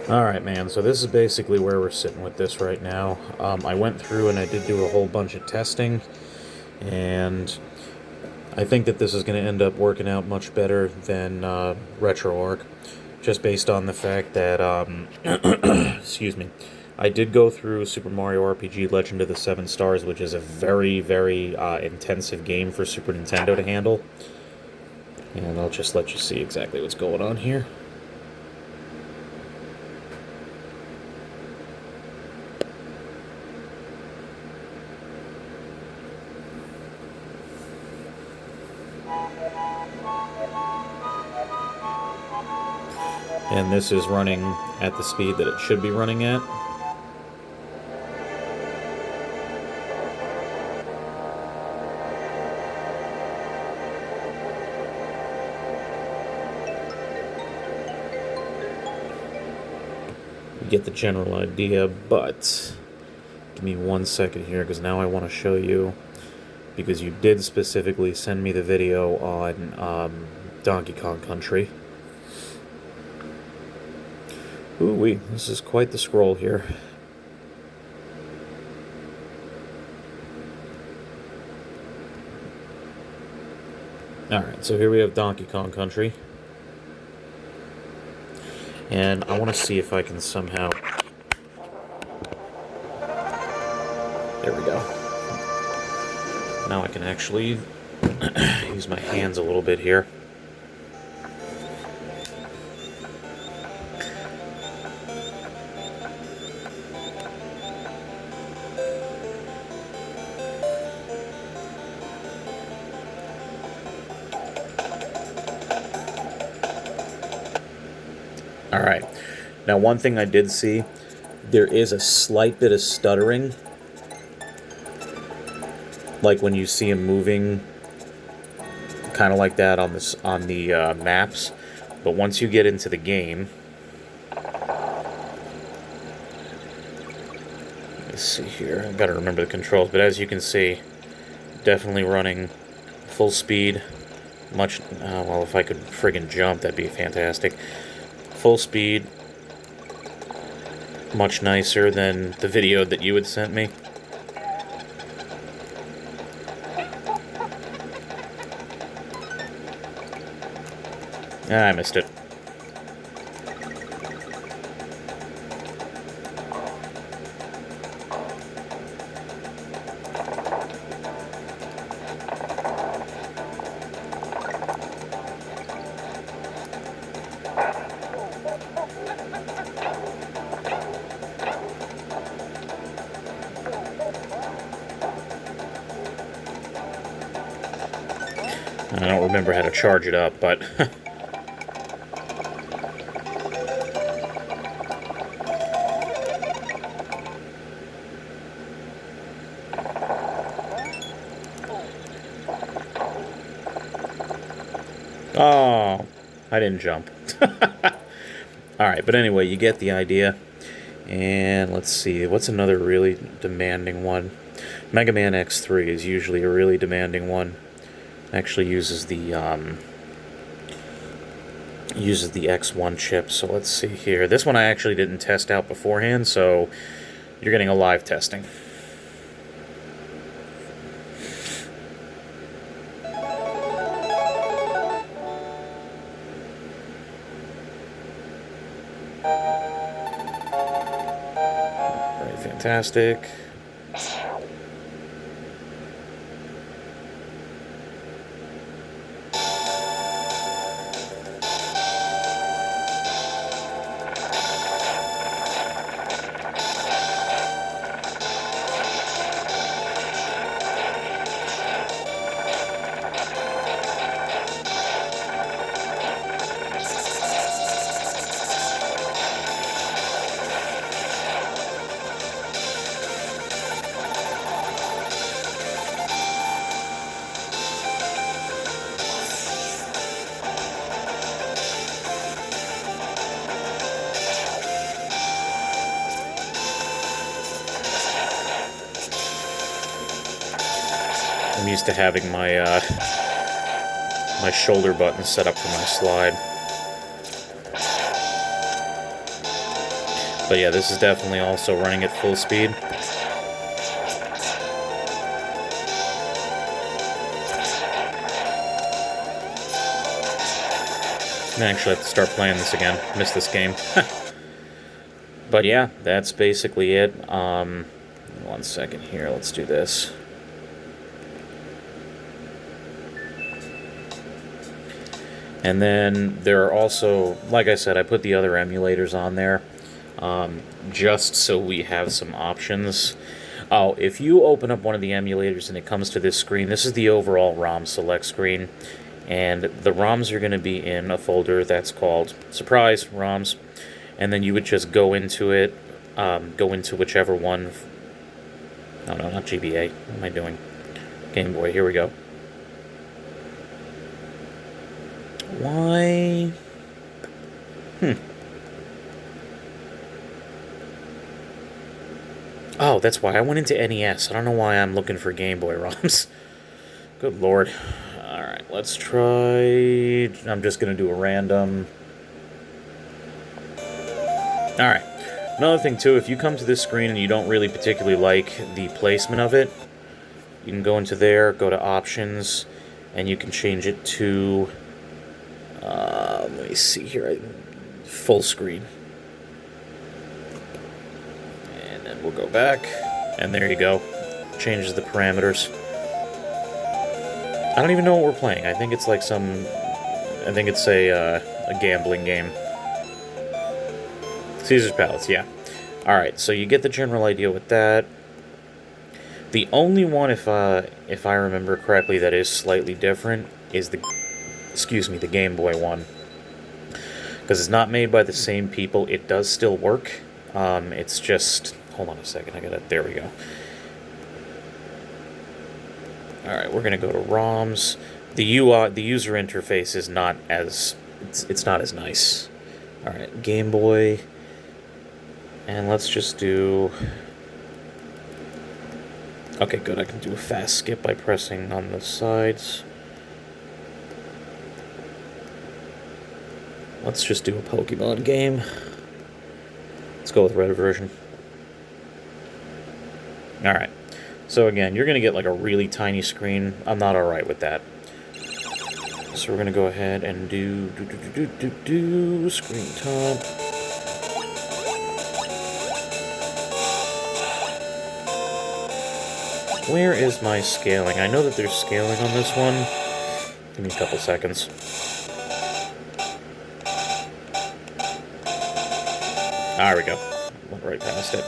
Alright, man, so this is basically where we're sitting with this right now. I went through and I did do a whole bunch of testing, and I think that this is going to end up working out much better than RetroArch, just based on the fact that, excuse me, I did go through Super Mario RPG Legend of the Seven Stars, which is a very, very intensive game for Super Nintendo to handle, and I'll just let you see exactly what's going on here. And this is running at the speed that it should be running at. You get the general idea, but give me 1 second here, because now I want to show you, because you did specifically send me the video on Donkey Kong Country. Ooh-wee, this is quite the scroll here. Alright, so here we have Donkey Kong Country. And I want to see if I can somehow... There we go. Now I can actually use my hands a little bit here. Alright, now one thing I did see, there is a slight bit of stuttering, like when you see him moving, kind of like that on the maps, but once you get into the game, let's see here, I've got to remember the controls, but as you can see, definitely running full speed, much, well, if I could friggin' jump, that'd be fantastic. Full speed, much nicer than the video that you had sent me. Ah, I missed it. I don't remember how to charge it up, but... Oh, I didn't jump. Alright, but anyway, you get the idea. And let's see, what's another really demanding one? Mega Man X3 is usually a really demanding one. Actually uses the X1 chip, so let's see here. This one I actually didn't test out beforehand, so you're getting a live testing. Very fantastic. I'm used to having my my shoulder button set up for my slide. But yeah, this is definitely also running at full speed. I actually have to start playing this again. Missed this game. But yeah, that's basically it. 1 second here. Let's do this. And then there are also, like I said, I put the other emulators on there just so we have some options. Oh, if you open up one of the emulators and it comes to this screen, this is the overall ROM select screen. And the ROMs are going to be in a folder that's called Surprise ROMs. And then you would just go into it, go into whichever one. Oh, no, not GBA. What am I doing? Game Boy, here we go. Why? Oh, that's why I went into NES. I don't know why I'm looking for Game Boy ROMs. Good lord. Alright, let's try... I'm just going to do a random... Alright. Another thing, too, if you come to this screen and you don't really particularly like the placement of it, you can go into there, go to Options, and you can change it to... let me see here. Full screen. And then we'll go back, and there you go. Changes the parameters. I don't even know what we're playing. I think it's like some... I think it's a gambling game. Caesar's Palace, yeah. Alright, so you get the general idea with that. The only one, if I remember correctly, that is slightly different is the... Excuse me, the Game Boy one. Because it's not made by the same people. It does still work. It's just... Hold on a second, I gotta... There we go. Alright, we're gonna go to ROMs. The user interface is not as... It's not as nice. Alright, Game Boy... And let's just do... Okay, good. I can do a fast skip by pressing on the sides. Let's just do a Pokemon game. Let's go with red version. Alright. So again, you're going to get like a really tiny screen. I'm not alright with that. So we're going to go ahead and do screen top. Where is my scaling? I know that there's scaling on this one. Give me a couple seconds. There we go. Went right past it.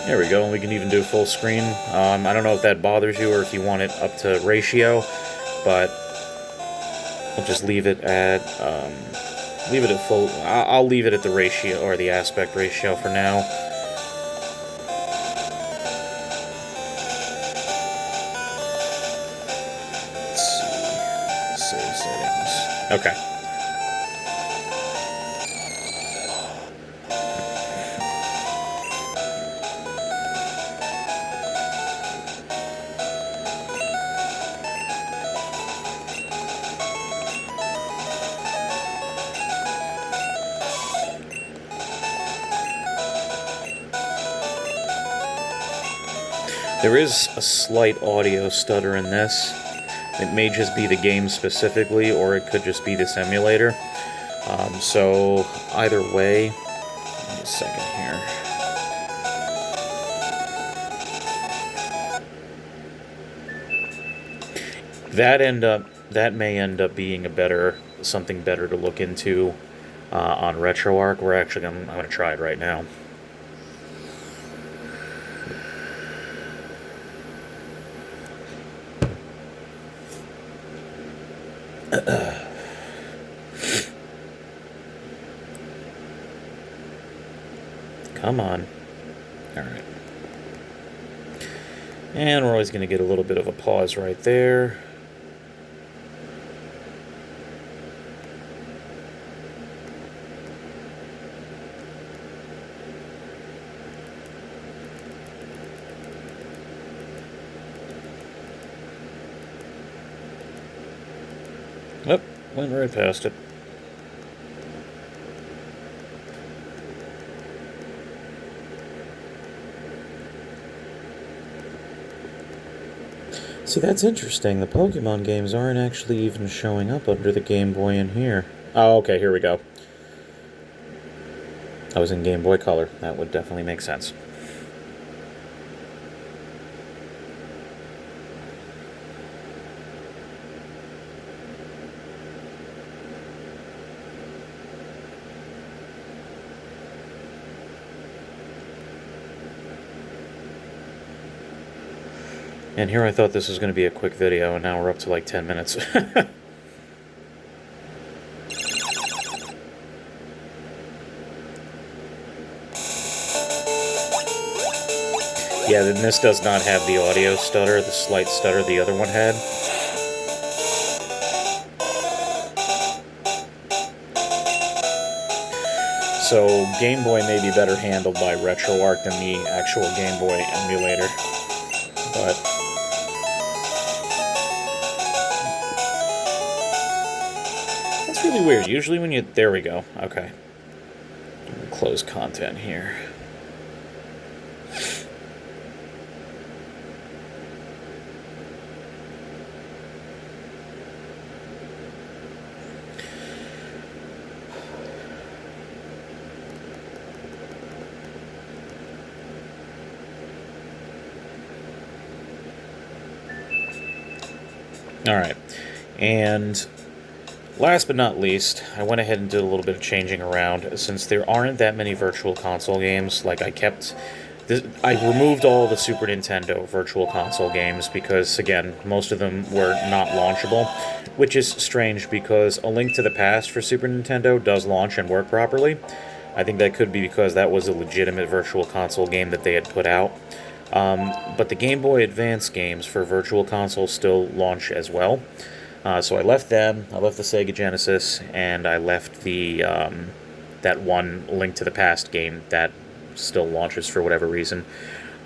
There we go, and we can even do full screen. I don't know if that bothers you or if you want it up to ratio, but we'll just leave it at... leave it at full... I'll leave it at the ratio, or the aspect ratio for now. Let's see. Save settings. Okay. There is a slight audio stutter in this. It may just be the game specifically, or it could just be this emulator. So, either way... Give me a second here. That may end up being something better to look into on RetroArch. I'm going to try it right now. Come on. Alright. And we're always going to get a little bit of a pause right there. Oop, Went right past it. See, that's interesting. The Pokemon games aren't actually even showing up under the Game Boy in here. Oh, okay, here we go. I was in Game Boy Color. That would definitely make sense. And here I thought this was going to be a quick video, and now we're up to like 10 minutes. Yeah, then this does not have the audio stutter, the slight stutter the other one had. So Game Boy may be better handled by RetroArch than the actual Game Boy emulator. But that's really weird. Usually when you... There we go. Okay. Close content here. Alright, and last but not least, I went ahead and did a little bit of changing around. Since there aren't that many Virtual Console games, like I removed all the Super Nintendo Virtual Console games because, again, most of them were not launchable, which is strange because A Link to the Past for Super Nintendo does launch and work properly. I think that could be because that was a legitimate Virtual Console game that they had put out. But the Game Boy Advance games for Virtual Console still launch as well. So I left them, I left the Sega Genesis, and I left the that one Link to the Past game that still launches for whatever reason.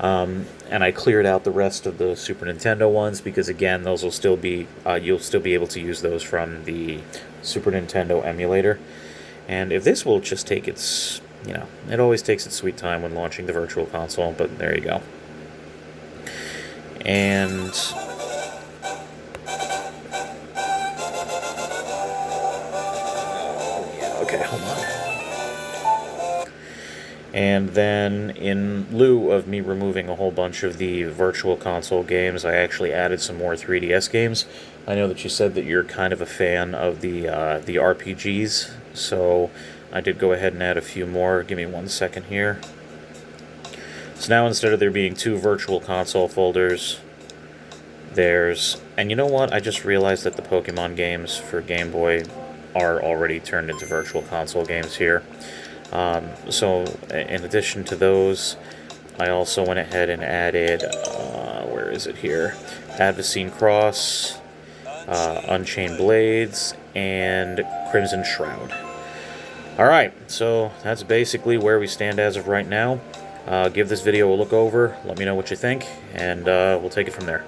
And I cleared out the rest of the Super Nintendo ones because, again, those will still be you'll still be able to use those from the Super Nintendo emulator. And if this will just take its, it always takes its sweet time when launching the Virtual Console, but there you go. And okay, hold on. And then, in lieu of me removing a whole bunch of the Virtual Console games, I actually added some more 3DS games. I know that you said that you're kind of a fan of the RPGs, so I did go ahead and add a few more. Give me 1 second here. So now, instead of there being 2 Virtual Console folders, and you know what? I just realized that the Pokemon games for Game Boy are already turned into Virtual Console games here. So, in addition to those, I also went ahead and added, where is it here? Advocine Cross, Unchained Blades, and Crimson Shroud. Alright, so that's basically where we stand as of right now. Give this video a look over, let me know what you think, and we'll take it from there.